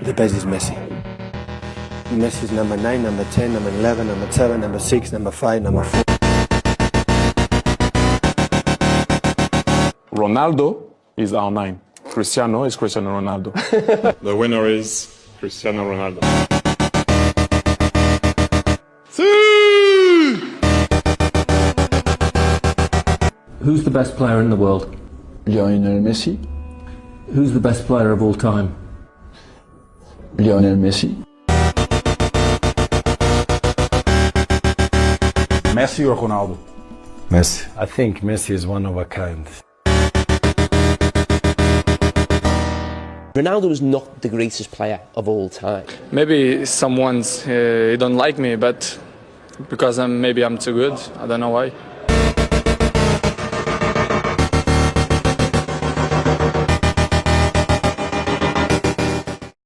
The best is Messi. Messi is number 9, number 10, number 11, number 7, number 6, number 5, number 4. Ronaldo is our 9. Cristiano is Cristiano Ronaldo. The winner is Cristiano Ronaldo. Who's the best player in the world? Lionel Messi. Who's the best player of all time? Lionel Messi. Messi or Ronaldo? Messi. I think Messi is one of a kind. Ronaldo is not the greatest player of all time. Maybe someone's don't like me, but because maybe I'm too good. I don't know why.